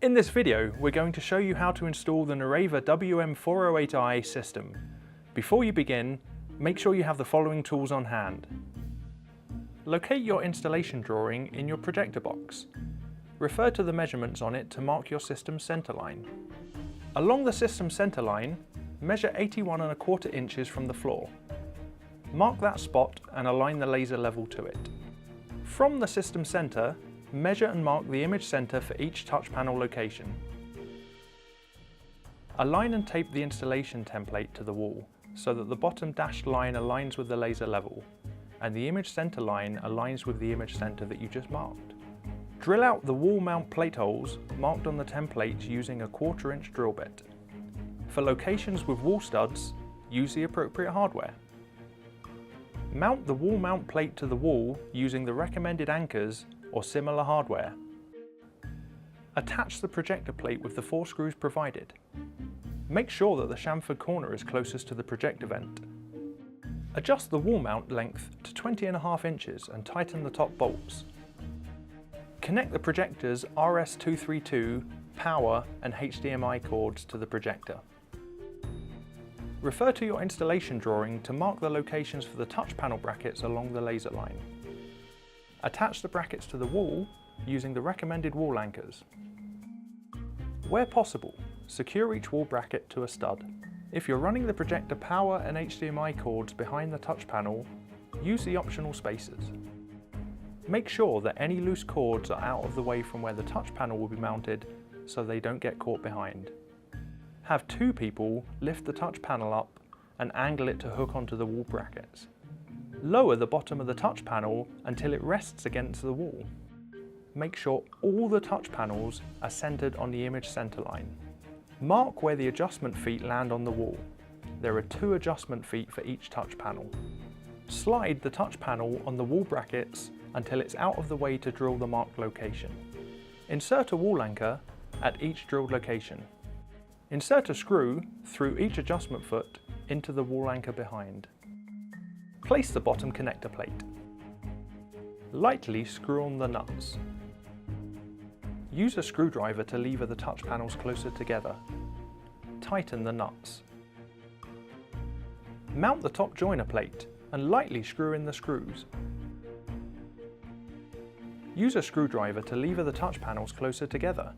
In this video, we're going to show you how to install the Nureva Wm408i system. Before you begin, make sure you have the following tools on hand. Locate your installation drawing in your projector box. Refer to the measurements on it to mark your system's center line. Along the system center line, measure 81¼ inches from the floor. Mark that spot and align the laser level to it. From the system center, measure and mark the image center for each touch panel location. Align and tape the installation template to the wall so that the bottom dashed line aligns with the laser level and the image center line aligns with the image center that you just marked. Drill out the wall mount plate holes marked on the template using a 1/4 inch drill bit. For locations with wall studs, use the appropriate hardware. Mount the wall mount plate to the wall using the recommended anchors or similar hardware. Attach the projector plate with the 4 screws provided. Make sure that the chamfered corner is closest to the projector vent. Adjust the wall mount length to 20½ inches and tighten the top bolts. Connect the projector's RS232, power and HDMI cords to the projector. Refer to your installation drawing to mark the locations for the touch panel brackets along the laser line. Attach the brackets to the wall using the recommended wall anchors. Where possible, secure each wall bracket to a stud. If you're running the projector power and HDMI cords behind the touch panel, use the optional spacers. Make sure that any loose cords are out of the way from where the touch panel will be mounted so they don't get caught behind. Have 2 people lift the touch panel up and angle it to hook onto the wall brackets. Lower the bottom of the touch panel until it rests against the wall. Make sure all the touch panels are centered on the image center line. Mark where the adjustment feet land on the wall. There are 2 adjustment feet for each touch panel. Slide the touch panel on the wall brackets until it's out of the way to drill the marked location. Insert a wall anchor at each drilled location. Insert a screw through each adjustment foot into the wall anchor behind. Place the bottom connector plate. Lightly screw on the nuts. Use a screwdriver to lever the touch panels closer together. Tighten the nuts. Mount the top joiner plate and lightly screw in the screws. Use a screwdriver to lever the touch panels closer together.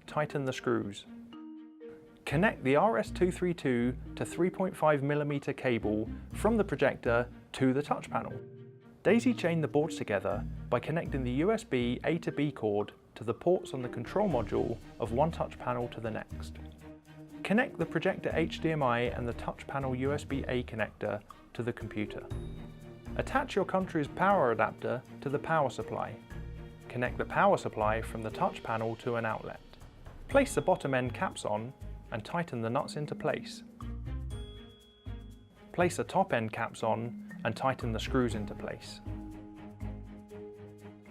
Tighten the screws. Connect the RS232 to 3.5mm cable from the projector to the touch panel. Daisy chain the boards together by connecting the USB A to B cord to the ports on the control module of one touch panel to the next. Connect the projector HDMI and the touch panel USB A connector to the computer. Attach your country's power adapter to the power supply. Connect the power supply from the touch panel to an outlet. Place the bottom end caps on and tighten the nuts into place. Place the top end caps on and tighten the screws into place.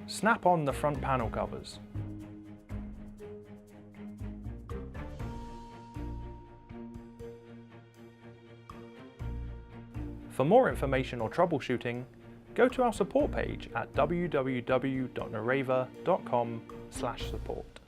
Snap on the front panel covers. For more information or troubleshooting, go to our support page at www.nureva.com/support.